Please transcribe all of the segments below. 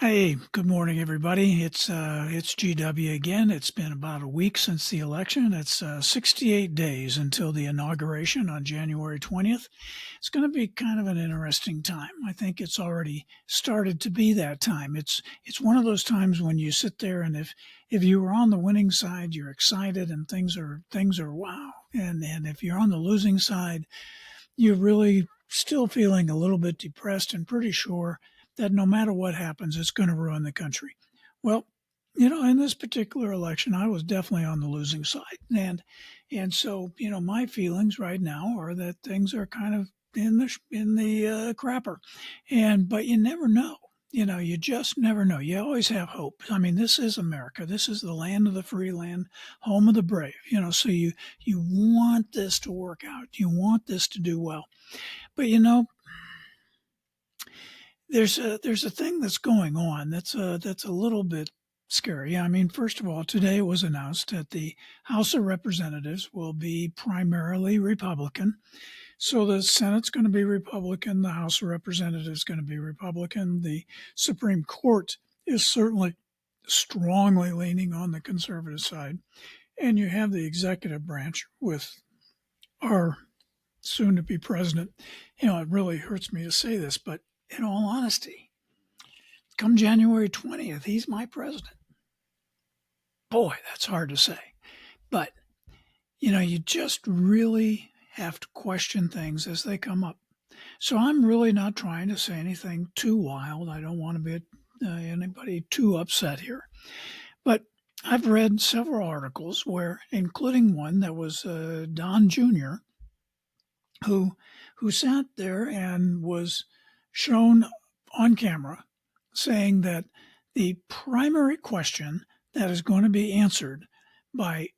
Hey, good morning, everybody. It's GW again. It's been about a week since the election. It's 68 days until the inauguration on January 20th. It's going to be kind of an interesting time. I think it's already started to be that time. It's one of those times when you sit there and if you were on the winning side, you're excited and things are wow. And if you're on the losing side, you're really still feeling a little bit depressed and pretty sure that no matter what happens, it's going to ruin the country. Well, in this particular election, I was definitely on the losing side, and so my feelings right now are that things are kind of in the crapper, but you never know. You just never know. You always have hope. I mean, this is America. This is the land of the free, land, home of the brave. So you want this to work out. You want this to do well. But there's a thing that's going on that's a little bit scary. I mean, first of all, today it was announced that the House of Representatives will be primarily Republican. So the Senate's going to be Republican, the House of Representatives is going to be Republican, the Supreme Court is certainly strongly leaning on the conservative side, and you have the executive branch with our soon to be president. It really hurts me to say this, but in all honesty, come January 20th, he's my president. Boy, that's hard to say. But, you just really have to question things as they come up. So I'm really not trying to say anything too wild. I don't want to be anybody too upset here. But I've read several articles including one that was Don Jr., who sat there and was shown on camera saying that the primary question that is going to be answered by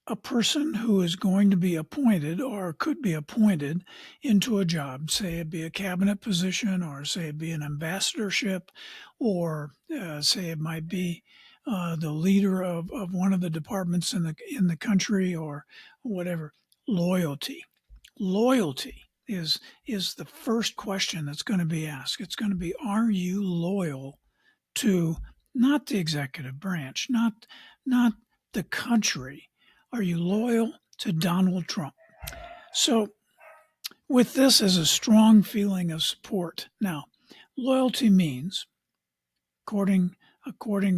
a person who is going to be appointed or could be appointed into a job, say it be a cabinet position, or say it be an ambassadorship, or say it might be the leader of one of the departments in the country, or whatever. Loyalty is the first question that's going to be asked. It's going to be, are you loyal to not the executive branch, not the country? Are you loyal to Donald Trump? So with this as a strong feeling of support. Now, loyalty means, according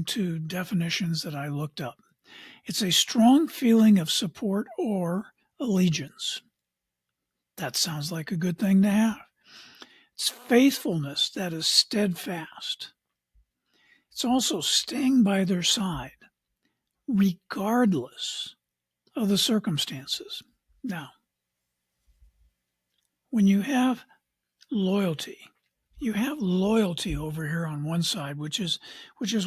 to definitions that I looked up, it's a strong feeling of support or allegiance. That sounds like a good thing to have. It's faithfulness that is steadfast. It's also staying by their side, regardless of the circumstances. Now, when you have loyalty over here on one side, which is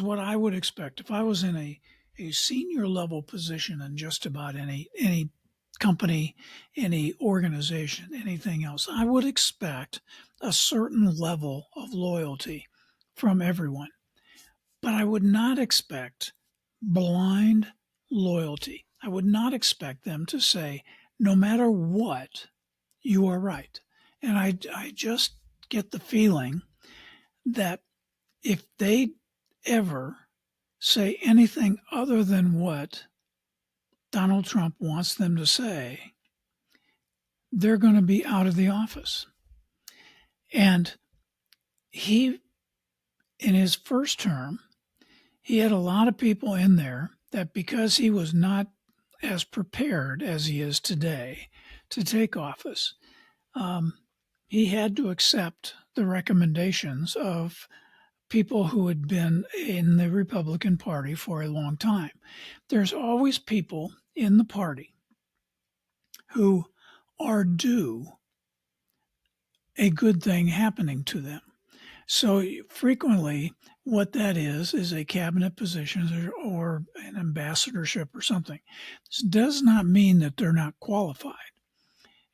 what I would expect if I was in a senior level position in just about any company, any organization, anything else. I would expect a certain level of loyalty from everyone, but I would not expect blind loyalty. I would not expect them to say, no matter what, you are right. And I just get the feeling that if they ever say anything other than what Donald Trump wants them to say, they're going to be out of the office. And in his first term, he had a lot of people in there that, because he was not as prepared as he is today to take office, he had to accept the recommendations of people who had been in the Republican Party for a long time. There's always people in the party who are due a good thing happening to them. So frequently what that is a cabinet position or an ambassadorship or something. This does not mean that they're not qualified.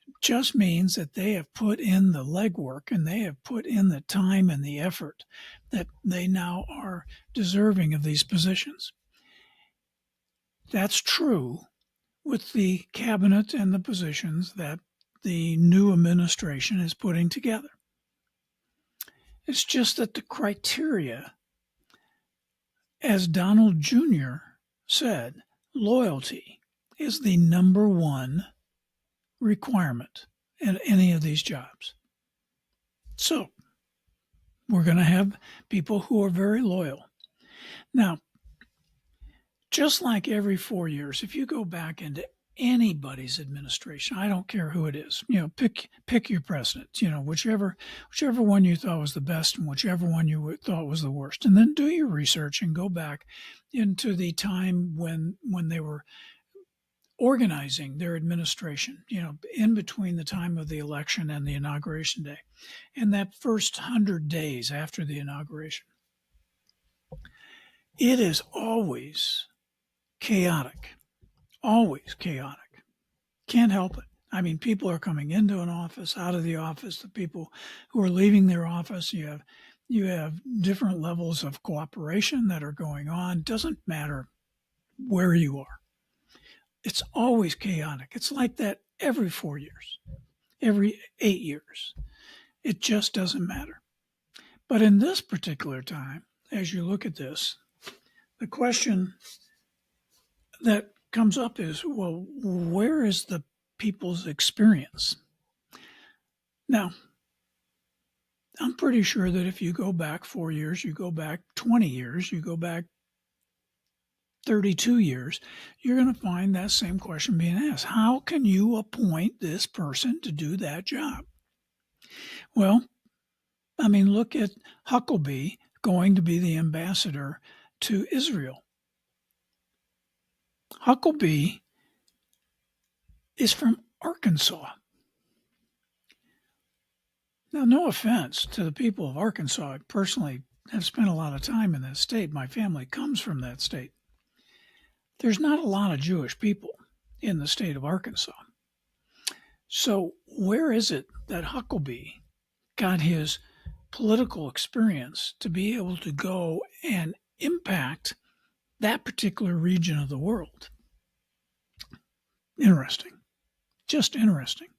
It just means that they have put in the legwork and they have put in the time and the effort that they now are deserving of these positions. That's true with the cabinet and the positions that the new administration is putting together. It's just that the criteria As Donald Jr. said, loyalty is the number one requirement in any of these jobs. So we're going to have people who are very loyal. Now, just like every 4 years, if you go back into anybody's administration, I don't care who it is, pick your president, whichever one you thought was the best and whichever one you thought was the worst, and then do your research and go back into the time when they were organizing their administration, in between the time of the election and the inauguration day, and that first 100 days after the inauguration. It is always chaotic. Always chaotic. Can't help it. I mean, people are coming into an office, out of the office, the people who are leaving their office. You have different levels of cooperation that are going on. Doesn't matter where you are. It's always chaotic. It's like that every 4 years, every 8 years. It just doesn't matter. But in this particular time, as you look at this, the question that comes up is, well, where is the people's experience? Now, I'm pretty sure that if you go back 4 years, you go back 20 years, you go back 32 years, you're going to find that same question being asked. How can you appoint this person to do that job? Well, I mean, look at Huckabee going to be the ambassador to Israel. Huckabee is from Arkansas. Now, no offense to the people of Arkansas. I personally have spent a lot of time in that state. My family comes from that state. There's not a lot of Jewish people in the state of Arkansas. So where is it that Huckabee got his political experience to be able to go and impact that particular region of the world? Interesting. Just interesting.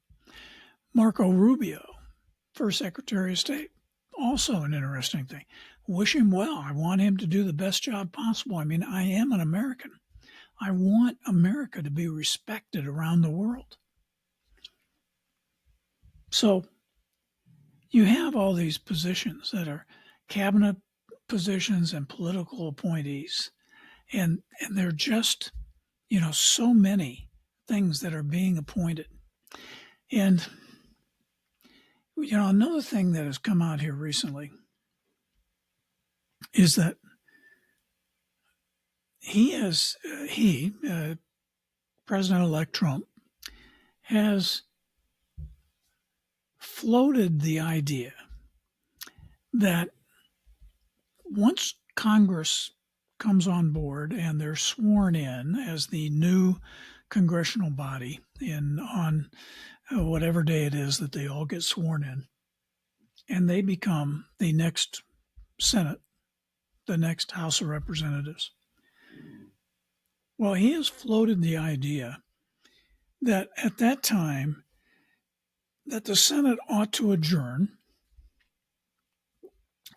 Marco Rubio, first Secretary of State, also an interesting thing. Wish him well. I want him to do the best job possible. I mean, I am an American. I want America to be respected around the world. So you have all these positions that are cabinet positions and political appointees, and they're just, so many things that are being appointed. And, another thing that has come out here recently is that President-elect Trump, has floated the idea that once Congress comes on board and they're sworn in as the new congressional body on whatever day it is that they all get sworn in, and they become the next Senate, the next House of Representatives. Well, he has floated the idea that at that time that the Senate ought to adjourn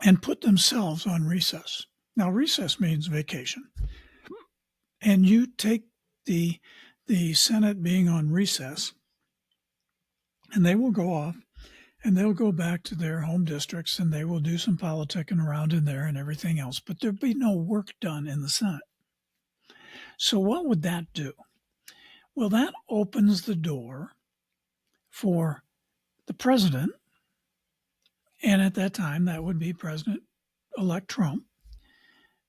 and put themselves on recess. Now, recess means vacation. And you take the Senate being on recess, and they will go off and they'll go back to their home districts and they will do some politicking around in there and everything else, but there'll be no work done in the Senate. So what would that do? Well, that opens the door for the president, and at that time that would be President-elect Trump,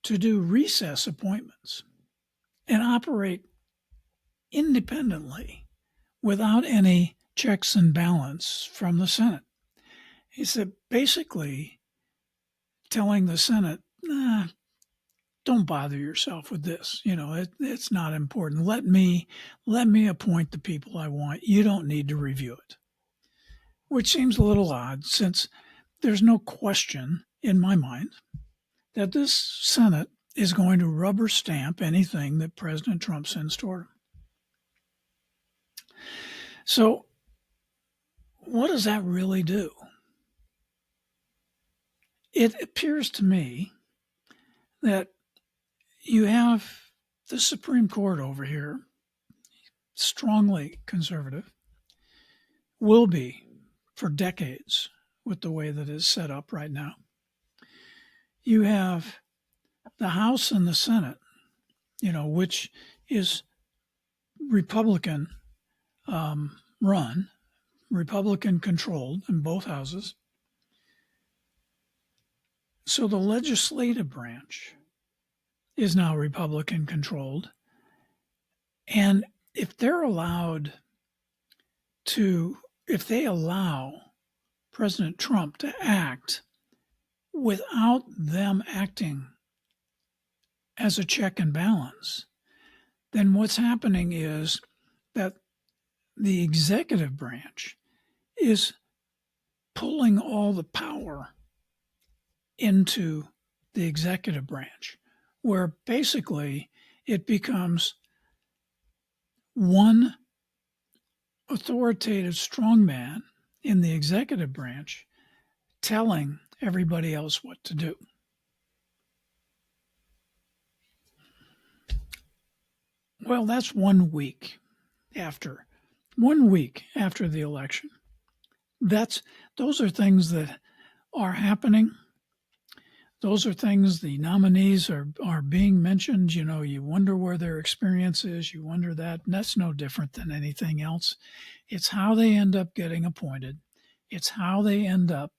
to do recess appointments and operate independently without any checks and balance from the Senate. He said basically telling the Senate, don't bother yourself with this. It's not important. Let me appoint the people I want. You don't need to review it. Which seems a little odd, since there's no question in my mind that this Senate is going to rubber stamp anything that President Trump sends toward them. So what does that really do? It appears to me that you have the Supreme Court over here, strongly conservative, will be for decades with the way that it's set up right now. You have the House and the Senate, which is Republican run, Republican controlled in both houses. So the legislative branch is now Republican controlled. And if they allow President Trump to act without them acting as a check and balance, then what's happening is that the executive branch is pulling all the power into the executive branch, where basically it becomes one authoritative strongman in the executive branch telling everybody else what to do. Well, that's 1 week after. 1 week after the election. Those are things that are happening. Those are things, the nominees are being mentioned. You wonder where their experience is. You wonder that. And that's no different than anything else. It's how they end up getting appointed. It's how they end up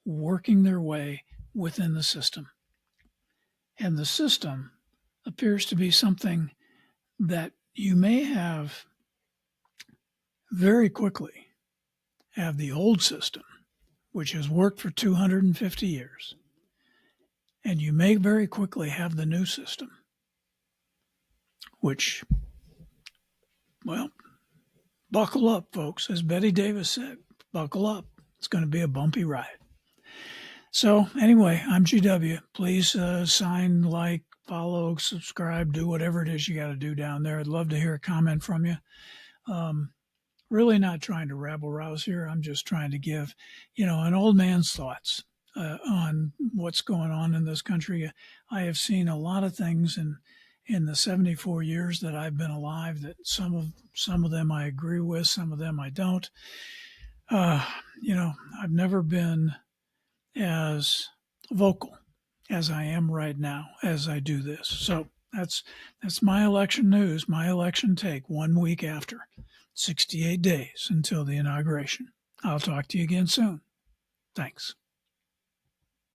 working their way within the system. And the system appears to be something that you may have very quickly have the old system, which has worked for 250 years. And you may very quickly have the new system, which, well, buckle up, folks. As Betty Davis said, buckle up. It's going to be a bumpy ride. So anyway, I'm GW. Please sign, like, follow, subscribe, do whatever it is you got to do down there. I'd love to hear a comment from you. Really not trying to rabble rouse here. I'm just trying to give, an old man's thoughts on what's going on in this country. I have seen a lot of things in the 74 years that I've been alive that some of them I agree with, some of them I don't. I've never been as vocal as I am right now as I do this. So that's my election news, my election take 1 week after, 68 days until the inauguration. I'll talk to you again soon. Thanks.